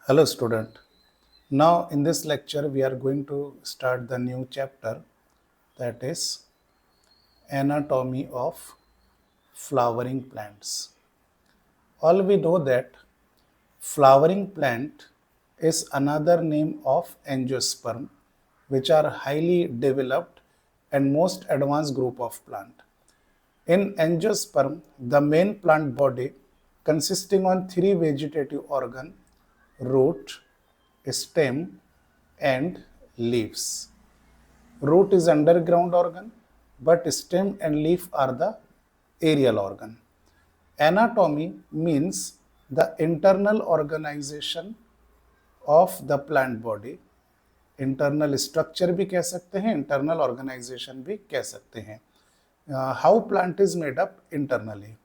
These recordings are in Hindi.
Hello student. Now in this lecture we are going to start the new chapter, that is anatomy of flowering plants. All we know that flowering plant is another name of angiosperm, which are highly developed and most advanced group of plant. In angiosperm, the main plant body consisting on three vegetative organ: root, stem, and leaves. Root is underground organ, but stem and leaf are the aerial organ. Anatomy means the internal organization of the plant body. Internal structure भी कह सकते हैं, इंटरनल ऑर्गेनाइजेशन भी कह सकते हैं. How plant is made up internally.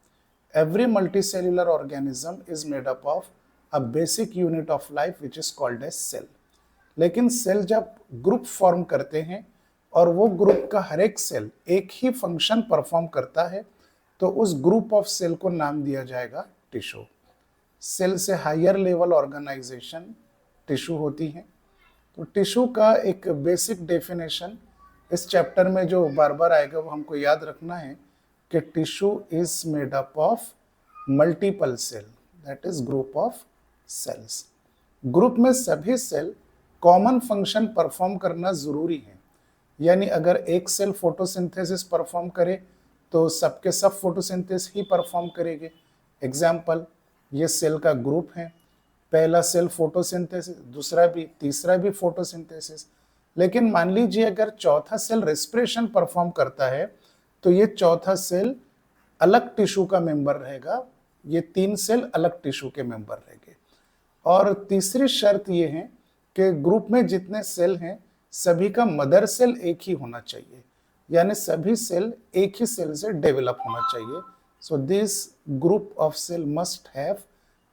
Every multicellular organism is made up of a basic unit of life which is called as cell. लेकिन सेल जब ग्रुप फॉर्म करते हैं और वो ग्रुप का हर एक सेल एक ही फंक्शन परफॉर्म करता है तो उस ग्रुप ऑफ सेल को नाम दिया जाएगा टिश्यू. सेल से हायर लेवल ऑर्गेनाइजेशन टिश्यू होती है. तो टिश्यू का एक बेसिक डेफिनेशन इस चैप्टर में जो बार बार आएगा वो हमको याद रखना है कि tissue is made up of multiple cell, that is group of cells. Group में सभी सेल कॉमन फंक्शन परफॉर्म करना जरूरी है. यानी अगर एक सेल फोटोसिंथेसिस परफॉर्म करे तो सबके सब फोटोसिंथेसिस ही परफॉर्म करेंगे. एग्जाम्पल, ये सेल का ग्रुप है. पहला सेल फोटोसिंथेसिस, दूसरा भी, तीसरा भी फोटोसिंथेसिस. लेकिन मान लीजिए अगर चौथा सेल रेस्पिरेशन परफॉर्म करता है तो ये चौथा सेल अलग टिश्यू का मेंबर रहेगा, ये तीन सेल अलग टिश्यू के मेंबर रहेंगे. और तीसरी शर्त ये है कि ग्रुप में जितने सेल हैं सभी का मदर सेल एक ही होना चाहिए, यानी सभी सेल एक ही सेल से डेवलप होना चाहिए. So this group of cell must have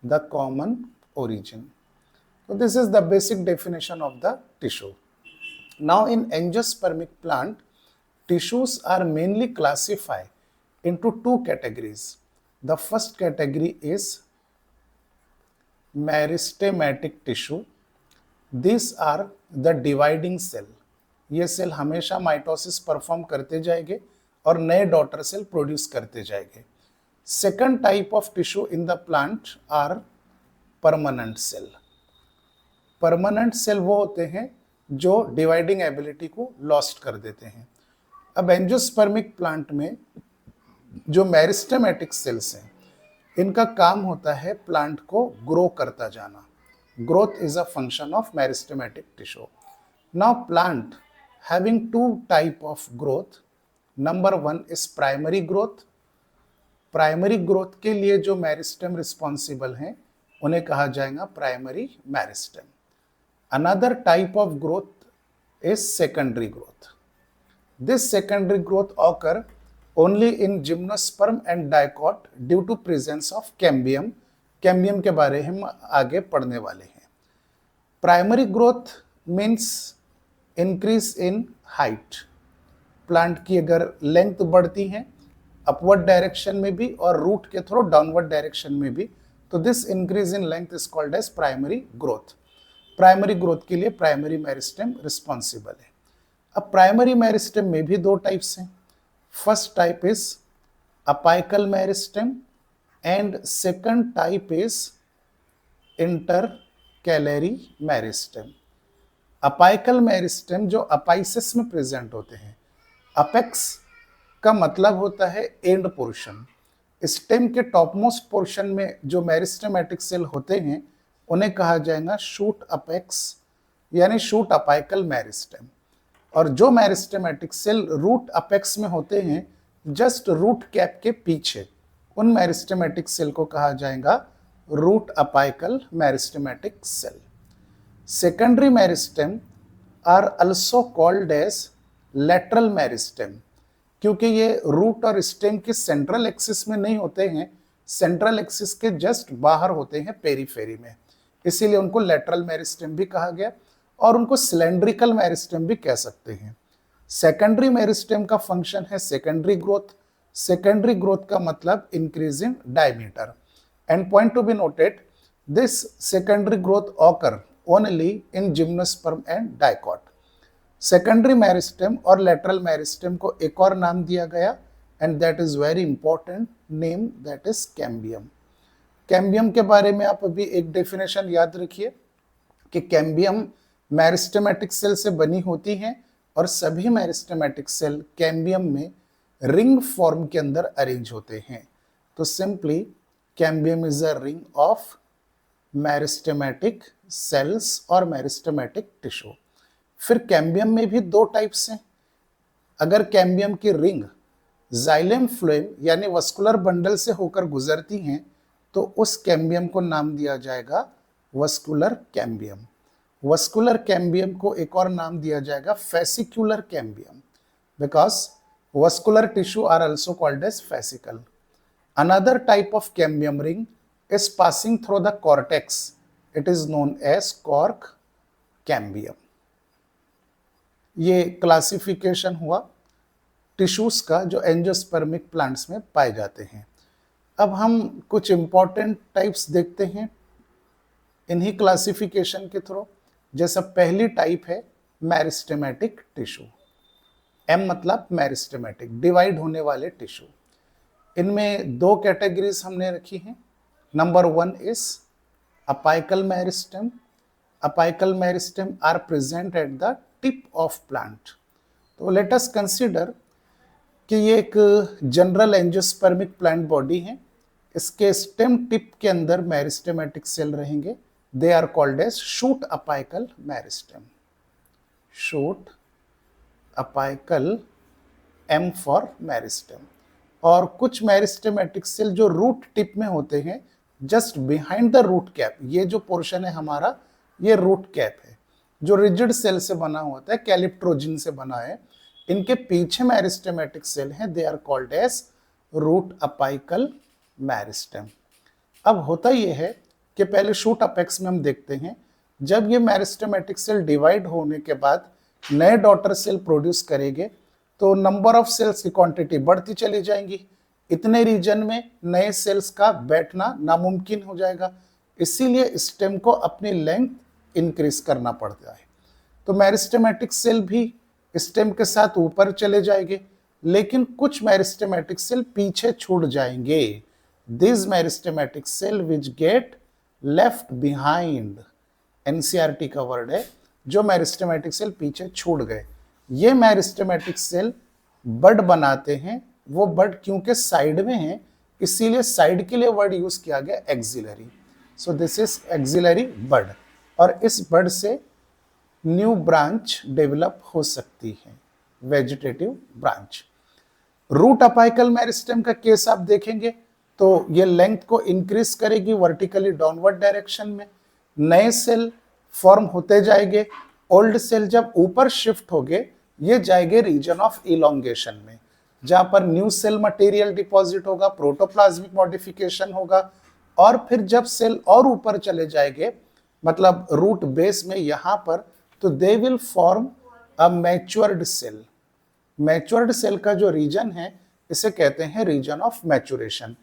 the common origin. So this is the basic definition of the tissue. Now in angiospermic plant, tissues are mainly classified into two categories. The first category is meristematic tissue. These are the dividing cell. ये सेल हमेशा माइटोसिस परफॉर्म करते जाएंगे और नए डॉटर सेल प्रोड्यूस करते जाएंगे. Second type of tissue in the plant are permanent cell. Permanent cell वो होते हैं जो डिवाइडिंग एबिलिटी को लॉस्ट कर देते हैं. अब एंजियोस्पर्मिक प्लांट में जो मेरिस्टेमेटिक सेल्स हैं इनका काम होता है प्लांट को ग्रो करता जाना. Growth is a function of meristematic tissue. Now plant having two type of growth. Number one is primary growth. Primary growth के लिए जो मेरिस्टेम रिस्पॉन्सिबल हैं उन्हें कहा जाएगा primary meristem. Another type of growth is secondary growth. This secondary growth occur only in gymnosperm and dicot due to presence of cambium. Cambium के बारे में हम आगे पढ़ने वाले हैं. Primary growth means increase in height. Plant की अगर लेंथ बढ़ती है अपवर्ड डायरेक्शन में भी और रूट के थ्रू डाउनवर्ड डायरेक्शन में भी, तो this increase in length is called as primary growth. Primary growth के लिए प्राइमरी मेरिस्टेम रिस्पॉन्सिबल है. अब प्राइमरी मेरिस्टेम में भी दो टाइप्स हैं. First type is apical meristem and second type is intercalary meristem. Apical meristem जो अपाइसिस में प्रेजेंट होते हैं. अपेक्स का मतलब होता है एंड पोर्शन. स्टेम के टॉपमोस्ट पोर्शन में जो मेरिस्टेमेटिक सेल होते हैं उन्हें कहा जाएगा शूट अपेक्स, यानी शूट अपाइकल मेरिस्टेम. और जो मेरिस्टेमेटिक सेल रूट अपेक्स में होते हैं जस्ट रूट कैप के पीछे, उन मेरिस्टेमेटिक सेल को कहा जाएगा root apical meristematic cell. Secondary meristem are also called as lateral meristem, क्योंकि ये रूट और स्टेम के सेंट्रल एक्सिस में नहीं होते हैं, सेंट्रल एक्सिस के जस्ट बाहर होते हैं पेरीफेरी में, इसीलिए उनको लेटरल मेरिस्टेम भी कहा गया और उनको सिलेंड्रिकल मेरिस्टेम भी कह सकते हैं. सेकेंडरी मेरिस्टेम का फंक्शन है सेकेंडरी ग्रोथ. सेकेंडरी ग्रोथ का मतलब increase in diameter. And point to be noted, This secondary growth occur only in gymnosperm and dicot. Secondary meristem और लेटरल मेरिस्टेम को एक और नाम दिया गया and that is very important name, that is cambium. Cambium के बारे में आप अभी एक डेफिनेशन याद रखिए कि कैम्बियम मेरिस्टेमेटिक सेल से बनी होती हैं और सभी मेरिस्टेमेटिक सेल कैम्बियम में रिंग फॉर्म के अंदर अरेंज होते हैं। तो simply cambium is a ring of meristematic cells और मेरिस्टेमेटिक टिश्यू। फिर कैम्बियम में भी दो टाइप्स हैं। अगर कैम्बियम की रिंग जाइलम फ्लोएम यानी वस्कुलर बंडल से होकर गुजरती हैं तो उस कैम्बियम को नाम दिया जाएगा वस्कुलर कैम्बियम। वस्कुलर कैम्बियम को एक और नाम दिया जाएगा fascicular cambium, because vascular tissue are also called as fascicle. Another type of cambium ring is passing through the cortex. It is known as cork cambium. ये क्लासिफिकेशन हुआ टिश्यूज का जो एंजियोस्पर्मिक प्लांट्स में पाए जाते हैं। अब हम कुछ इंपॉर्टेंट टाइप्स देखते हैं इन्हीं क्लासिफिकेशन के थ्रू। जैसा पहली टाइप है मेरिस्टेमेटिक टिश्यू। एम मतलब मेरिस्टेमेटिक, डिवाइड होने वाले टिश्यू। इनमें दो कैटेगरीज हमने रखी हैं। Number one is apical meristem. Apical meristem are present at the tip of plant. तो let us consider कि ये एक जनरल एंजियोस्पर्मिक प्लांट बॉडी है। इसके स्टेम टिप के अंदर मेरिस्टेमेटिक सेल रहेंगे। They are called as shoot apical meristem. Shoot apical, M for meristem. और कुछ मेरिस्टेमेटिक सेल जो रूट टिप में होते हैं, just behind the root cap, ये जो पोर्शन है हमारा, ये रूट कैप है जो रिजिड सेल से बना होता है, कैलिप्ट्रोजिन से बना है। इनके पीछे मेरिस्टेमेटिक सेल हैं, they are called as root apical meristem. अब होता ये है कि पहले शूट अपेक्स में हम देखते हैं, जब ये मेरिस्टेमेटिक सेल डिवाइड होने के बाद नए डॉटर सेल प्रोड्यूस करेंगे तो नंबर ऑफ सेल्स की क्वांटिटी बढ़ती चली जाएंगी। इतने रीजन में नए सेल्स का बैठना नामुमकिन हो जाएगा, इसीलिए स्टेम को अपनी लेंथ इंक्रीज करना पड़ता है। तो मेरिस्टेमेटिक सेल भी स्टेम के साथ ऊपर चले जाएंगे, लेकिन कुछ मेरिस्टेमेटिक सेल पीछे छूट जाएंगे। This meristematic cell which get left behind, NCERT का वर्ड है, जो मेरिस्टेमेटिक सेल पीछे छूट गए, ये मेरिस्टेमेटिक सेल बड बनाते हैं। वो बड क्योंकि साइड में है, इसीलिए साइड के लिए वर्ड यूज किया गया axillary. So this is axillary bud, और इस बड से न्यू ब्रांच डेवलप हो सकती है, vegetative branch. Root apical meristem का केस आप देखेंगे तो ये लेंथ को इंक्रीज करेगी वर्टिकली डाउनवर्ड डायरेक्शन में। नए सेल फॉर्म होते जाएंगे। ओल्ड सेल जब ऊपर शिफ्ट होंगे, ये जाएंगे रीजन ऑफ इलोंगेशन में, जहां पर न्यू सेल मटेरियल डिपॉजिट होगा, प्रोटोप्लाज्मिक मॉडिफिकेशन होगा, और फिर जब सेल और ऊपर चले जाएंगे, मतलब रूट बेस में यहां पर, तो they will form a matured cell. Matured cell का जो रीजन है, इसे कहते हैं region of maturation.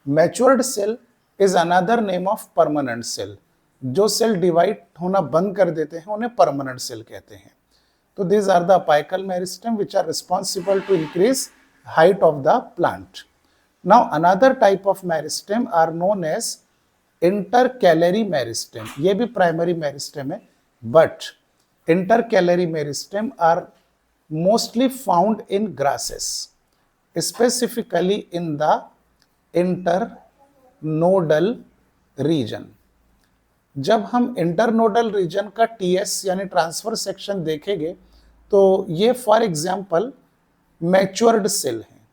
Matured cell is another name of permanent cell. जो सेल डिवाइड होना बंद कर देते हैं उन्हें परमानेंट सेल कहते हैं। तो these are the apical meristem which are responsible to increase height of the plant. Now another type of meristem are known as intercalary meristem. ये भी primary meristem है, but intercalary meristem are mostly found in grasses, specifically in the internodal region. जब हम इंटरनोडल रीजन का टीएस यानी ट्रांसफर सेक्शन देखेंगे तो ये फॉर एग्जांपल मैच्योर्ड सेल हैं,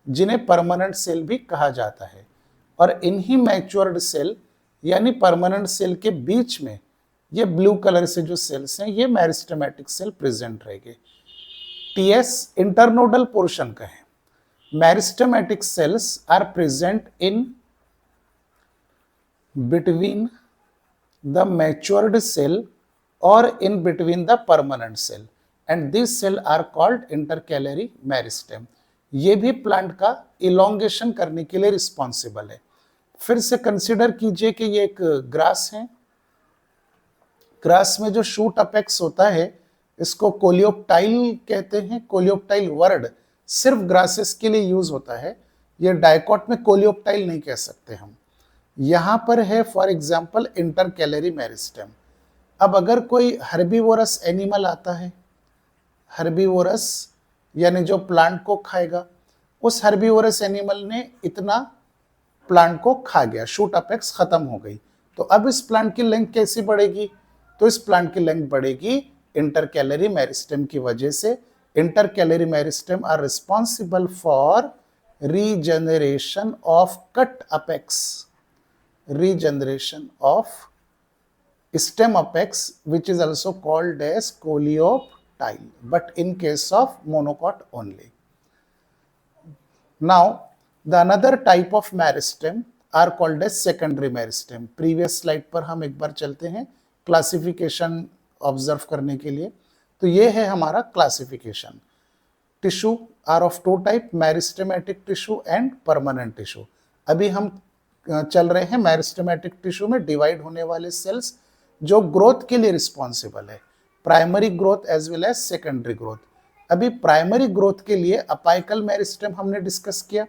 जिन्हें परमानेंट सेल भी कहा जाता है, और इन्हीं मैच्योर्ड सेल यानी परमानेंट सेल के बीच में ये ब्लू कलर से जो सेल्स हैं, ये मेरिस्टेमेटिक सेल प्रेजेंट रहेंगे। टीएस इंटरनोडल पोर्शन का है। Meristematic cells are present in between the matured cell or in between the permanent cell, and these cell are called intercalary meristem. ये भी प्लांट का इलोंगेशन करने के लिए रिस्पॉन्सिबल है। फिर से कंसिडर कीजिए कि ये एक ग्रास है। ग्रास में जो शूट अपेक्स होता है इसको कोलियोप्टाइल कहते हैं। कोलियोप्टाइल वर्ड सिर्फ ग्रासेस के लिए यूज होता है, ये डाइकॉट में कोलियोप्टाइल नहीं कह सकते हम। यहां पर है फॉर एग्जाम्पल इंटरकैलरी मेरिस्टेम। अब अगर कोई हर्बीवोरस एनिमल आता है, हर्बीवोरस यानी जो प्लांट को खाएगा, उस हर्बीवोरस एनिमल ने इतना प्लांट को खा गया, शूट अपेक्स खत्म हो गई, तो अब इस प्लांट की लेंथ कैसी बढ़ेगी? तो इस प्लांट की लेंथ बढ़ेगी इंटरकैलरी मेरिस्टेम की वजह से। Intercalary meristem are responsible for regeneration of cut apex, regeneration of stem apex, which is also called as coleoptile, but in case of monocot only. Now the another type of meristem are called as secondary meristem. previous slide पर हम एक बार चलते हैं क्लासिफिकेशन ऑब्जर्व करने के लिए। तो ये है हमारा classification. Tissue are of two type, meristematic tissue and permanent tissue. अभी हम चल रहे हैं मेरिस्टेमेटिक टिश्यू में डिवाइड होने वाले सेल्स जो ग्रोथ के लिए रिस्पॉन्सिबल है, primary growth as well as secondary growth. अभी प्राइमरी ग्रोथ के लिए अपाइकल मेरिस्टेम हमने डिस्कस किया,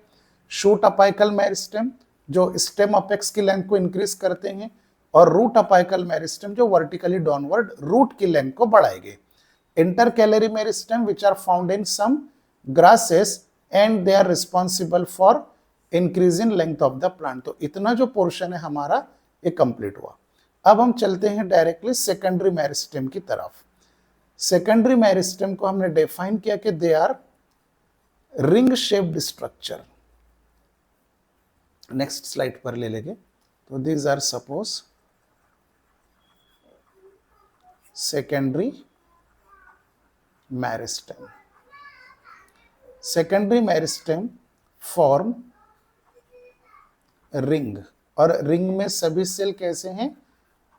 शूट अपाइकल मेरिस्टेम जो स्टेम अपेक्स की लेंथ को इंक्रीज करते हैं, और रूट अपाइकल मेरिस्टेम जो वर्टिकली डाउनवर्ड रूट की लेंथ को बढ़ाएंगे। Intercalary meristem which are found in some grasses and they are responsible for increase in length of the plant. तो इतना जो पोर्शन है हमारा ये कंप्लीट हुआ। अब हम चलते हैं डायरेक्टली सेकेंडरी मेरिस्टेम की तरफ। सेकेंडरी मेरिस्टेम को हमने डिफाइन किया कि they are ring shaped structure. Next slide पर ले लेंगे। तो these are suppose secondary meristem. Secondary meristem form ring, और रिंग में सभी सेल कैसे हैं?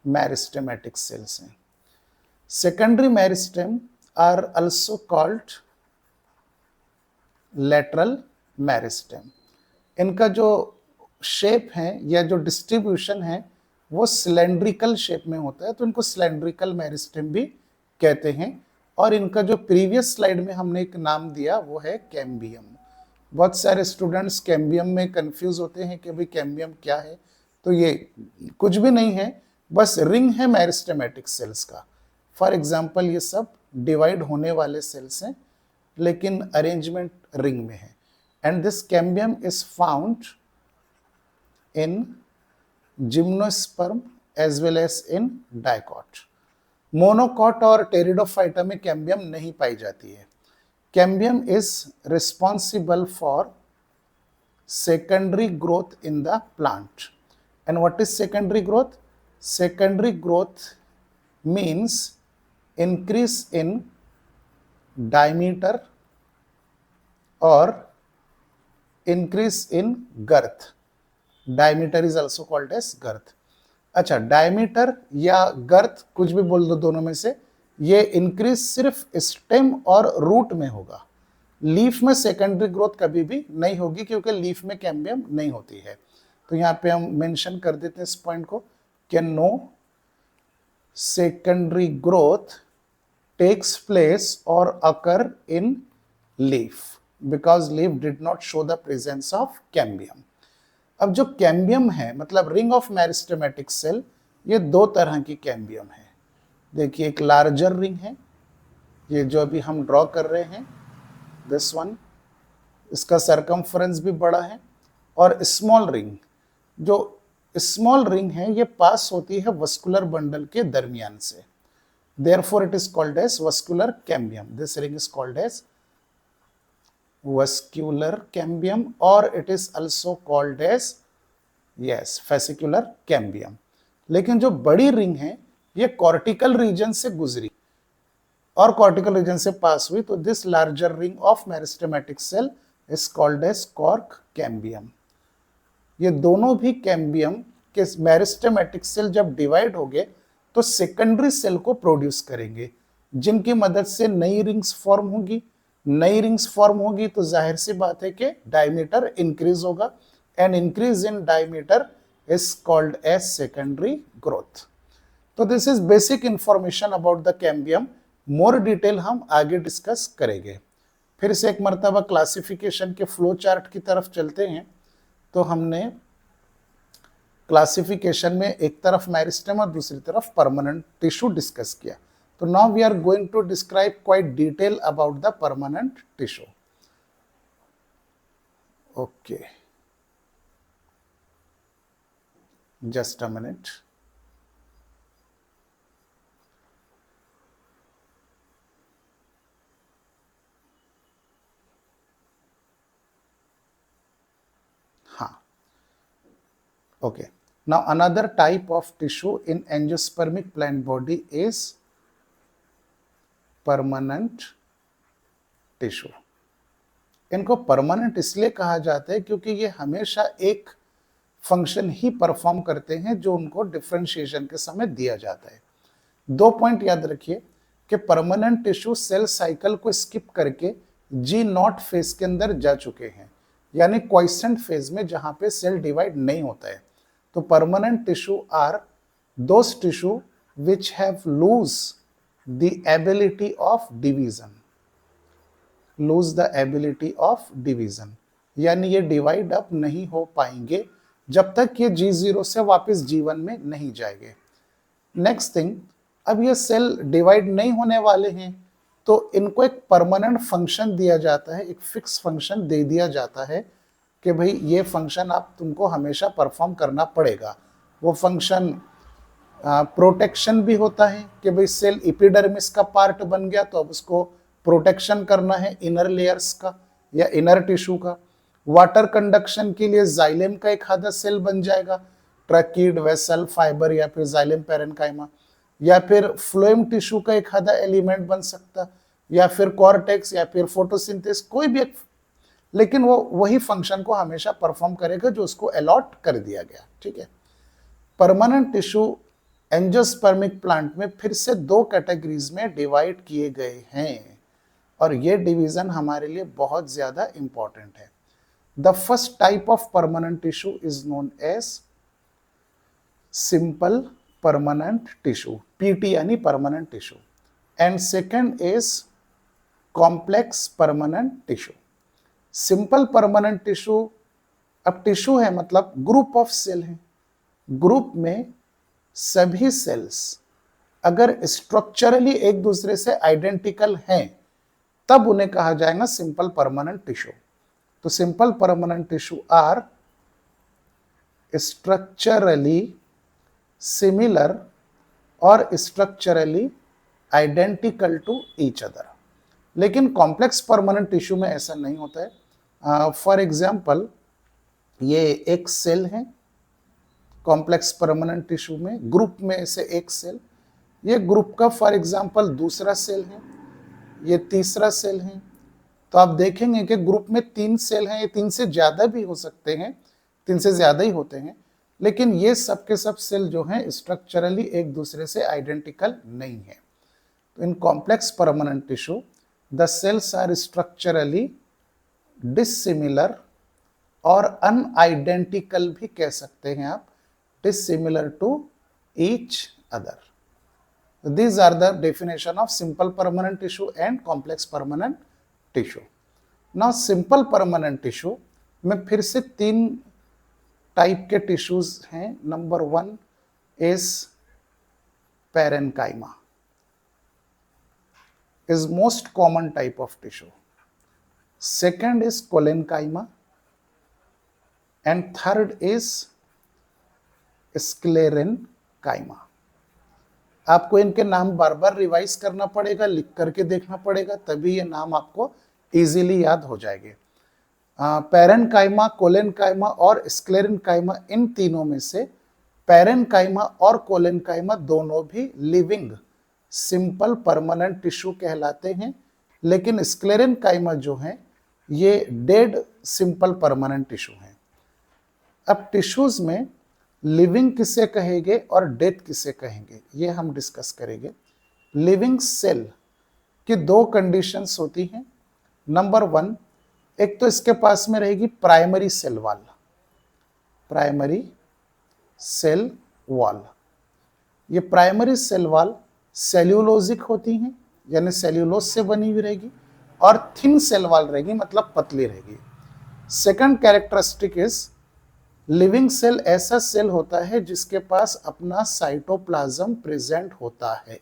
मेरिस्टेमेटिक सेल्स हैं। Secondary meristem are also called lateral meristem. इनका जो शेप है या जो डिस्ट्रीब्यूशन है वो सिलेंड्रिकल शेप में होता है, तो इनको सिलेंड्रिकल मेरिस्टेम भी कहते हैं। और इनका जो प्रीवियस स्लाइड में हमने एक नाम दिया वो है कैम्बियम। बहुत सारे स्टूडेंट्स कैम्बियम में कंफ्यूज होते हैं कि भाई कैम्बियम क्या है। तो ये कुछ भी नहीं है, बस रिंग है मेरिस्टेमेटिक सेल्स का। फॉर एग्जाम्पल ये सब डिवाइड होने वाले सेल्स हैं लेकिन अरेंजमेंट रिंग में है। And this cambium is found in gymnosperm as well as in dicot. Monocot और टेरिडोफाइटा में कैम्बियम नहीं पाई जाती है। Cambium is responsible for secondary growth in the plant. And what is secondary growth? Secondary growth means increase in diameter or increase in girth. Diameter is also called as girth. अच्छा, डायमीटर या गर्थ कुछ भी बोल दो दोनों में से, ये इंक्रीज सिर्फ स्टेम और रूट में होगा। लीफ में सेकेंडरी ग्रोथ कभी भी नहीं होगी क्योंकि लीफ में कैम्बियम नहीं होती है। तो यहाँ पे हम मेंशन कर देते हैं इस पॉइंट को कि no secondary growth takes place और occur in leaf because leaf did not show the presence of cambium. अब जो कैम्बियम है मतलब रिंग ऑफ मेरिस्टेमेटिक सेल, ये दो तरह की कैम्बियम है। देखिए, एक लार्जर रिंग है, ये जो अभी हम ड्रॉ कर रहे हैं दिस वन, इसका सरकमफ्रेंस भी बड़ा है। और स्मॉल रिंग, जो स्मॉल रिंग है ये पास होती है वस्कुलर बंडल के दरमियान से, therefore it is called as vascular cambium. This ring is called as vascular cambium or it is also called as fascicular cambium। लेकिन जो बड़ी रिंग है ये कॉर्टिकल रीजन से गुजरी और कॉर्टिकल रीजन से पास हुई, तो this larger ring of meristematic cell is called as cork cambium. ये दोनों भी कैम्बियम के मेरिस्टेमेटिक सेल जब डिवाइड हो गए तो सेकेंडरी सेल को प्रोड्यूस करेंगे जिनकी मदद से नई रिंग्स फॉर्म होगी। नई रिंग्स फॉर्म होगी तो जाहिर सी बात है कि डायमीटर इंक्रीज होगा, and increase in diameter is called as secondary growth. तो this is basic information about the cambium, more detail हम आगे डिस्कस करेंगे। फिर से एक मर्तबा क्लासिफिकेशन के फ्लो चार्ट की तरफ चलते हैं। तो हमने क्लासिफिकेशन में एक तरफ मेरिस्टेम और दूसरी तरफ परमानेंट टिश्यू डिस्कस किया। तो now we are going to describe quite detail about the permanent tissue. Okay, just a minute. हाँ, okay. Now another type of tissue in angiospermic plant body is permanent tissue. इनको परमानेंट इसलिए कहा जाता है क्योंकि ये हमेशा एक फंक्शन ही परफॉर्म करते हैं जो उनको डिफरेंशिएशन के समय दिया जाता है। 2 पॉइंट याद रखिए कि परमानेंट टिश्यू सेल साइकिल को स्किप करके G0 फेज के अंदर जा चुके हैं, यानी क्वाइसेंट फेज में जहां पे सेल डिवाइड नहीं होता है। तो permanent tissue are those tissue which have lose the ability of division, lose the ability of division, यानी ये डिवाइड अप नहीं हो पाएंगे जब तक ये G0 से वापस G1 में नहीं जाएंगे। नेक्स्ट थिंग, अब ये सेल डिवाइड नहीं होने वाले हैं तो इनको एक परमानेंट फंक्शन दिया जाता है, एक फिक्स फंक्शन दे दिया जाता है कि भाई ये फंक्शन आप तुमको हमेशा परफॉर्म करना पड़ेगा। वो फंक्शन प्रोटेक्शन भी होता है कि भाई सेल एपिडर्मिस का पार्ट बन गया तो अब उसको प्रोटेक्शन करना है इनर लेयर्स का या इनर टिश्यू का। वाटर कंडक्शन के लिए जाइलेम का एक आधा सेल बन जाएगा, ट्रैकीड, वेसल, फाइबर या फिर जाइलेम पैरेन्काइमा, या फिर फ्लोएम टिश्यू का एक आधा एलिमेंट बन सकता, या फिर कॉर्टेक्स या फिर फोटोसिंथेसिस, कोई भी एक, लेकिन वो वही फंक्शन को हमेशा परफॉर्म करेगा जो उसको अलॉट कर दिया गया। ठीक है, परमानेंट टिश्यू एंजियोस्पर्मिक प्लांट में फिर से 2 कैटेगरीज में डिवाइड किए गए हैं और ये डिवीजन हमारे लिए बहुत ज्यादा इंपॉर्टेंट है। The first type of permanent tissue is known as simple permanent tissue, PT यानी permanent tissue, and second is complex permanent tissue. Simple permanent tissue, अब टिश्यू है मतलब ग्रुप ऑफ सेल है, ग्रुप में सभी सेल्स अगर स्ट्रक्चरली एक दूसरे से आइडेंटिकल हैं तब उन्हें कहा जाएगा सिंपल परमानेंट टिश्यू। तो simple permanent tissue are structurally similar और structurally identical to each other. लेकिन कॉम्प्लेक्स परमानेंट टिश्यू में ऐसा नहीं होता है। फॉर एग्जाम्पल, ये एक सेल है कॉम्प्लेक्स परमानेंट टिश्यू में, ग्रुप में से एक सेल, ये ग्रुप का फॉर एग्जाम्पल दूसरा सेल है, ये तीसरा सेल है। तो आप देखेंगे कि ग्रुप में 3 सेल हैं, ये 3 से ज़्यादा भी हो सकते हैं, 3 से ज़्यादा ही होते हैं, लेकिन ये सब के सब सेल जो हैं स्ट्रक्चरली एक दूसरे से आइडेंटिकल नहीं है। तो in complex permanent tissue the cells are structurally dissimilar और अनआइडेंटिकल भी कह सकते हैं आप, dissimilar to each other. These are the definition of simple permanent tissue and complex permanent tissue. Now simple permanent tissue में फिर से 3 टाइप के टिश्यूज हैं। Number 1 is parenchyma, is most common type of tissue. Second is collenchyma and third is sclerenchyma. आपको इनके नाम बार बार रिवाइज करना पड़ेगा, लिख करके देखना पड़ेगा, तभी ये नाम आपको इजीली याद हो जाएंगे। पैरेन्काइमा, कोलेनकाइमा और स्क्लेरेन्काइमा, इन तीनों में से पैरेन्काइमा और कोलेनकाइमा दोनों भी लिविंग सिंपल परमानेंट टिश्यू कहलाते हैं, लेकिन स्क्लेरेन्काइमा जो है ये डेड सिंपल परमानेंट टिश्यू हैं। अब टिश्यूज में लिविंग किसे कहेंगे और डेथ किसे कहेंगे ये हम डिस्कस करेंगे। लिविंग सेल की 2 कंडीशंस होती हैं। नंबर 1, एक तो इसके पास में रहेगी primary cell wall, primary cell wall. ये प्राइमरी सेल वॉल सेल्यूलोजिक होती हैं, यानी सेल्यूलोज से बनी हुई रहेगी, और थिन सेल वॉल रहेगी, मतलब पतली रहेगी। Second characteristic is living cell ऐसा सेल होता है जिसके पास अपना साइटोप्लाज्म प्रेजेंट होता है।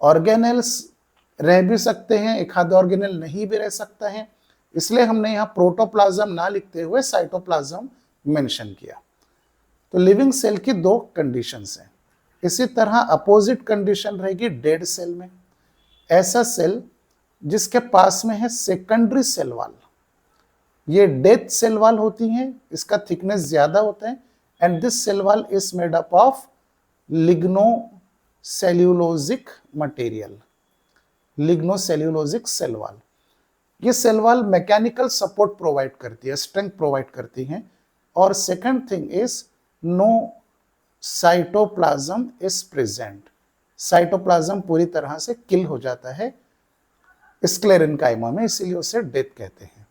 ऑर्गेनेल्स रह भी सकते हैं, एक आध ऑर्गेनेल नहीं भी रह सकता है, इसलिए हमने यहाँ प्रोटोप्लाज्म ना लिखते हुए साइटोप्लाज्म मेंशन किया। तो लिविंग सेल की दो कंडीशंस हैं। इसी तरह अपोजिट कंडीशन रहेगी डेड सेल में। ऐसा सेल जिसके पास में है सेकेंडरी सेल वॉल, ये डेथ सेल वॉल होती हैं, इसका थिकनेस ज्यादा होता है, and this cell wall is made up of lignocellulosic material, lignocellulosic cell wall. ये cell wall mechanical support provide करती है, स्ट्रेंथ प्रोवाइड करती है। और second thing is no cytoplasm is present, cytoplasm पूरी तरह से किल हो जाता है स्क्लेरेनकाइमा में, इसीलिए उसे डेथ कहते हैं।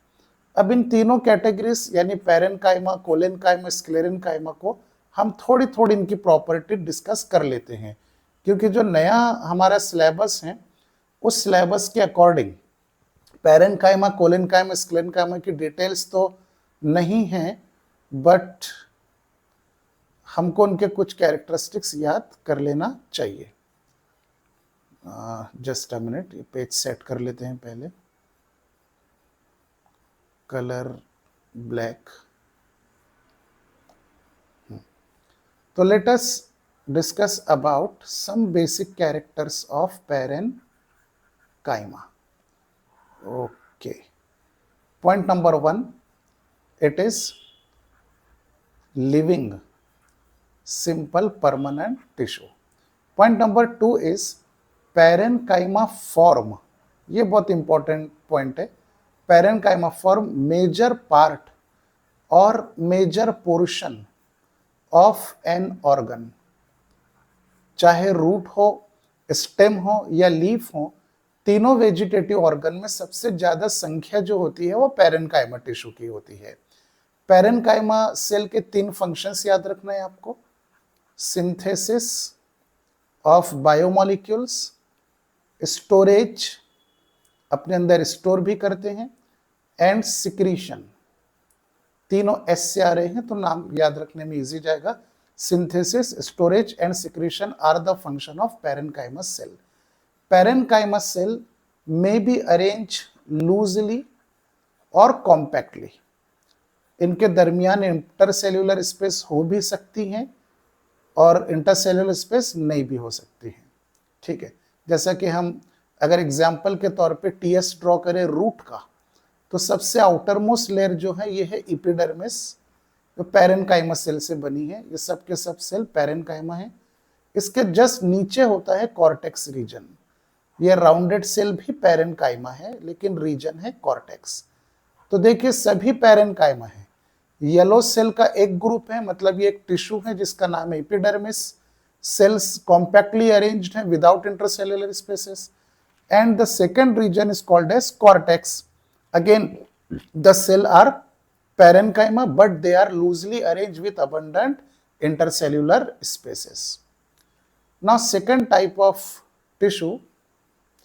अब इन तीनों कैटेगरीज यानी पैरेनकाइमा, कोलेनकाइमा, स्क्लेरेनकाइमा को हम थोड़ी थोड़ी इनकी प्रॉपर्टी डिस्कस कर लेते हैं, क्योंकि जो नया हमारा सिलेबस है उस सिलेबस के अकॉर्डिंग पैरेनकाइमा, कोलेनकाइमा, स्क्लेरेनकाइमा की डिटेल्स तो नहीं है, बट हमको उनके कुछ कैरेक्टरिस्टिक्स याद कर लेना चाहिए। जस्ट अ मिनट, ये पेज सेट कर लेते हैं पहले। Colour black. तो let us discuss about some basic characters of parenchyma. Okay, point number 1, it is living simple permanent tissue. Point number 2 is parenchyma form. ये बहुत इंपॉर्टेंट पॉइंट है। parenchyma form major part और major portion of an organ, चाहे रूट हो, स्टेम हो या लीफ हो, तीनों वेजिटेटिव ऑर्गन में सबसे ज्यादा संख्या जो होती है वो पैरेनकाइमा टिश्यू की होती है। पैरेनकाइमा सेल के 3 फंक्शंस याद रखना है आपको। सिंथेसिस ऑफ बायोमोलिक्यूल्स, स्टोरेज, अपने अंदर स्टोर भी करते हैं, एंड सिक्रीशन। तीनों एस से आ रहे हैं तो नाम याद रखने में इजी जाएगा। Synthesis, storage and secretion are the function of parenchymas cell. Parenchymas cell may be arranged loosely और कॉम्पैक्टली। इनके दरमियान इंटरसेल्यूलर स्पेस हो भी सकती हैं और इंटरसेल्यूलर स्पेस नहीं भी हो सकती है। ठीक है, जैसा कि हम अगर एग्जाम्पल के तौर पे टीएस ड्रॉ करें रूट का, तो सबसे आउटर मोस्ट लेयर जो है ये है एपिडर्मिस, जो पैरेनकाइमा सेल से बनी है। ये सब के सब सेल पैरेनकाइमा है। इसके जस्ट नीचे होता है कॉर्टेक्स रीजन। ये राउंडेड सेल भी पैरेनकाइमा है, लेकिन रीजन है कॉर्टेक्स। तो देखिए सभी पैरेनकाइमा है। येलो सेल का एक ग्रुप है, मतलब ये एक टिश्यू है जिसका नाम है एपिडर्मिस। सेल्स कॉम्पैक्टली अरेंज्ड है without intercellular spaces, and the second region is called as cortex. Again the cell are parenchyma, but they are loosely arranged with abundant intercellular spaces. Now second type of tissue,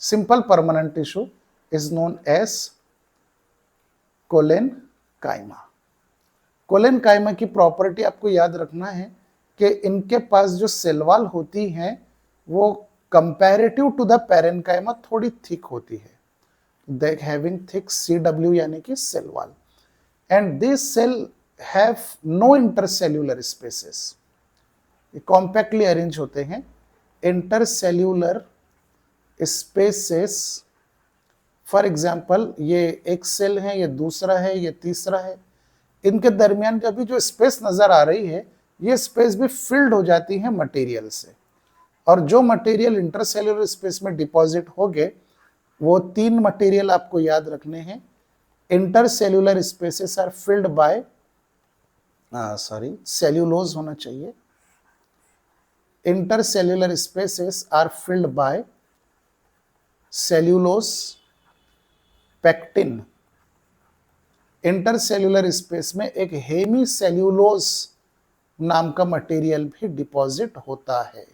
simple permanent tissue, is known as collenchyma. Collenchyma की प्रॉपर्टी आपको याद रखना है कि इनके पास जो सेल वॉल होती हैं वो कंपैरेटिव टू द पैरेनकाइमा थोड़ी थिक होती है। दे हैविंग थिक CW यानी कि cell wall, and these cell have no intercellular spaces. ये compactly arrange होते हैं। intercellular spaces, for example ये एक सेल है, ये दूसरा है, ये तीसरा है, इनके दरमियान अभी जो स्पेस नजर आ रही है ये स्पेस भी फिल्ड हो जाती है मटेरियल से, और जो मटेरियल इंटरसेल्युलर स्पेस में डिपॉजिट हो गए वो 3 मटेरियल आपको याद रखने हैं। intercellular spaces are filled by cellulose होना चाहिए। intercellular spaces are filled by cellulose, pectin। intercellular space में एक हेमी सेल्यूलोज नाम का मटेरियल भी डिपॉजिट होता है।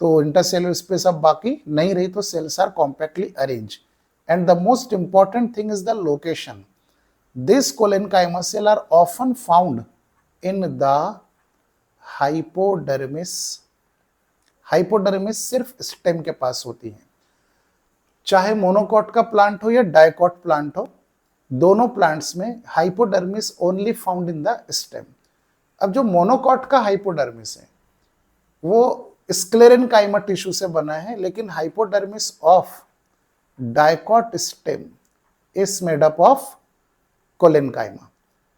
तो इंटरसेलुलर स्पेस अब बाकी नहीं रही, तो cells are compactly arrange and the most important thing is the location. This collenchyma cell are often found in the hypodermis. Hypodermis सिर्फ स्टेम के पास होती है, चाहे मोनोकॉट का प्लांट हो या डाइकॉट प्लांट हो, दोनों प्लांट्स में hypodermis only found in the stem. अब जो मोनोकॉट का हाइपोडर्मिस है वो स्क्लेरेनकाइमा टिश्यू से बना है, लेकिन hypodermis of dicot stem is made up of collenchyma.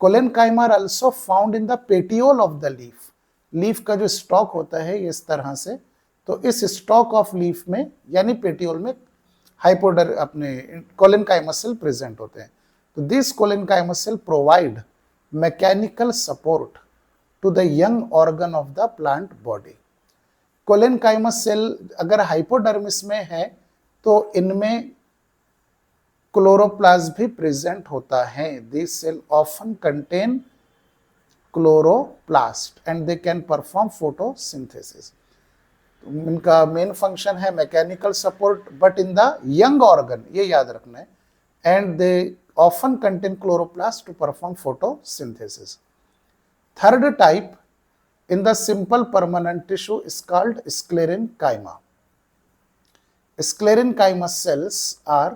Collenchyma are also found in the petiole of the leaf. Leaf का जो स्टॉक होता है इस तरह से, तो इस स्टॉक ऑफ लीफ में यानी पेटियोल में हाइपोडर अपने कोलेनकाइमा सेल प्रेजेंट होते हैं। तो this collenchyma cell provide mechanical support to the young organ of the plant body. Collenchyma cell अगर हाइपोडर्मिस में है तो इनमें क्लोरोप्लास्ट भी प्रेजेंट होता है। This cell often contain chloroplast and they can perform photosynthesis. इनका मेन फंक्शन है mechanical support, but in the young organ, ये याद रखना है, and they often contain chloroplast to perform photosynthesis. Third type in the simple permanent tissue is called sclerenchyma. Sclerenchyma cells are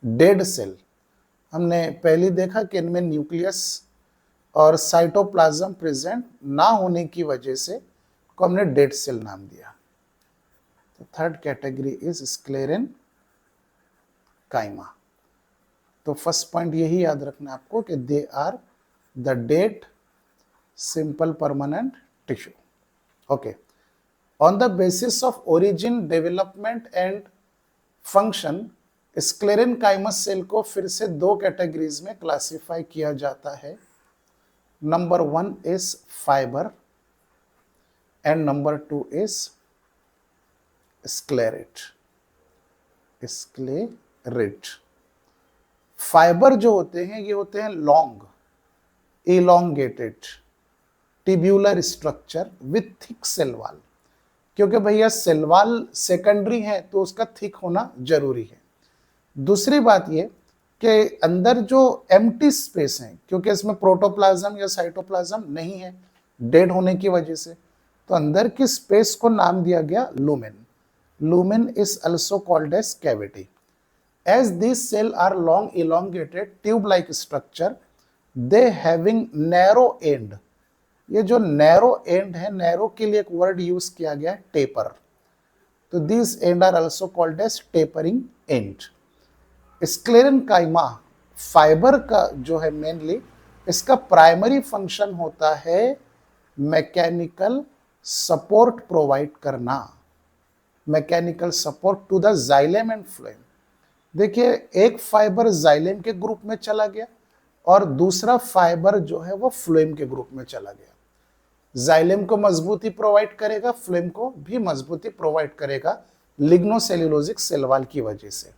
dead cell. हमने पहले देखा कि इनमें न्यूक्लियस और साइटोप्लाज्म प्रेजेंट ना होने की वजह से को हमने डेड सेल नाम दिया। तो थर्ड कैटेगरी इज स्क्लेरेनकाइमा। तो फर्स्ट पॉइंट यही याद रखना आपको कि they are the dead simple permanent tissue. Okay. On the basis of origin, development and function, sclerenchyma cell को फिर से दो कैटेगरीज में क्लासिफाई किया जाता है। Number 1 is fibre and number 2 is sclereid. Sclereid fibre जो होते हैं ये होते हैं long, elongated, tubular structure with thick cell wall. क्योंकि भैया सेल वॉल सेकेंडरी है तो उसका थिक होना जरूरी है। दूसरी बात ये कि अंदर जो एम्प्टी स्पेस है, क्योंकि इसमें प्रोटोप्लाज्म या साइटोप्लाज्म नहीं है डेड होने की वजह से, तो अंदर की स्पेस को नाम दिया गया lumen. Lumen is also called as cavity. As this cell are long elongated tube like structure, they having narrow end. ये जो नैरो एंड है, नैरो के लिए एक वर्ड यूज किया गया है टेपर, तो this end are also called as tapering end. Sclerenchyma fibre का जो है मेनली इसका प्राइमरी फंक्शन होता है मैकेनिकल सपोर्ट प्रोवाइड करना, mechanical support to the xylem and phloem. देखिए एक फाइबर जाइलेम के ग्रुप में चला गया और दूसरा फाइबर जो है वो फ्लोएम के ग्रुप में चला गया। जाइलेम को मजबूती प्रोवाइड करेगा, फ्लोएम को भी मजबूती प्रोवाइड करेगा लिग्नोसेल्यूलोजिक सेल वॉल की वजह से।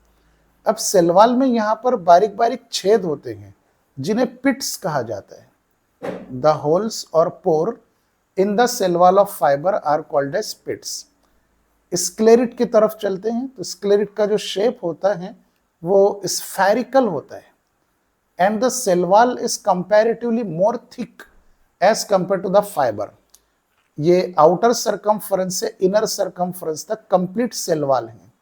अब सेल वॉल में यहाँ पर बारीक बारीक छेद होते हैं जिन्हें पिट्स कहा जाता है। द होल्स और pore in the cell wall of fibre are called as pits. Sclereid की तरफ चलते हैं तो स्क्लेरिट का जो शेप होता है वो स्फेरिकल होता है and the cell wall is comparatively more thick as compared to the fiber. ये outer circumference से inner circumference तक complete cell wall है,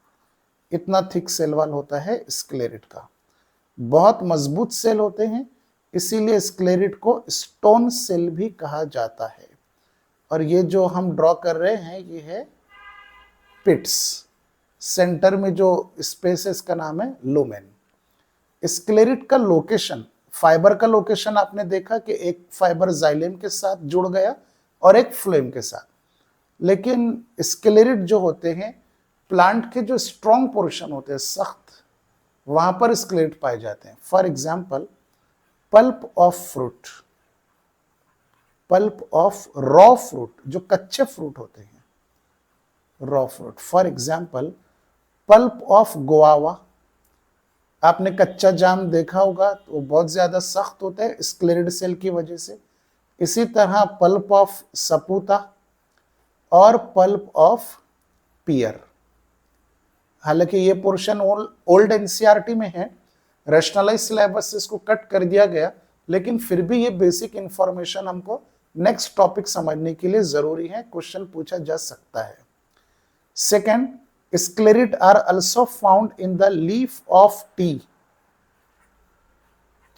इतना thick cell wall होता है स्क्लेरिट का। बहुत मजबूत सेल होते हैं, इसीलिए स्क्लेरिट को स्टोन सेल भी कहा जाता है। और ये जो हम ड्रॉ कर रहे हैं ये है पिट्स, सेंटर में जो स्पेस है इसका नाम है लूमेन। स्क्लेरिट का लोकेशन, फाइबर का लोकेशन आपने देखा कि एक फाइबर जाइलेम के साथ जुड़ गया और एक फ्लोएम के साथ, लेकिन स्क्लेरिट जो होते हैं प्लांट के जो स्ट्रॉन्ग पोर्शन होते हैं सख्त, वहां पर स्क्लेरिट पाए जाते हैं। For example pulp of fruit, pulp of raw fruit, जो कच्चे फ्रूट होते हैं raw fruit. For example pulp of guava, आपने कच्चा जाम देखा होगा तो वो बहुत ज्यादा सख्त होता है स्क्लेरिड सेल की वजह से। इसी तरह पल्प ऑफ सपूता और पल्प ऑफ पियर। हालांकि ये पोर्शन ओल्ड एनसीईआरटी में है, रैशनलाइज सिलेबस से इसको कट कर दिया गया, लेकिन फिर भी ये बेसिक इंफॉर्मेशन हमको नेक्स्ट टॉपिक समझने के लिए जरूरी है, क्वेश्चन पूछा जा सकता है। Second, sclereid are also found in the leaf of tea.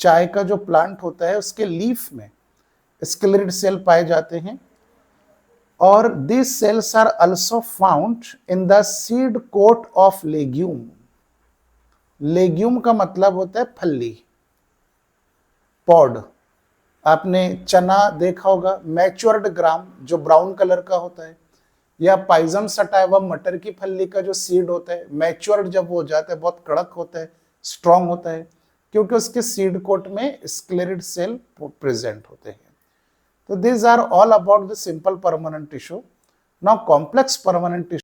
चाय का जो प्लांट होता है उसके लीफ में स्क्लेरिड सेल पाए जाते हैं, और this cells are also found in the seed coat of legume. Legume का मतलब होता है फली, पॉड। आपने चना देखा होगा, मैच्योर्ड ग्राम जो ब्राउन कलर का होता है, या पाइजम सटाइवा मटर की फली का जो सीड होता है, मैच्योर्ड जब हो जाता है बहुत कड़क होता है, स्ट्रॉन्ग होता है, क्योंकि उसके सीड कोट में स्क्लेरिड सेल प्रेजेंट होते हैं। तो these are all about the simple permanent tissue. Now complex permanent tissue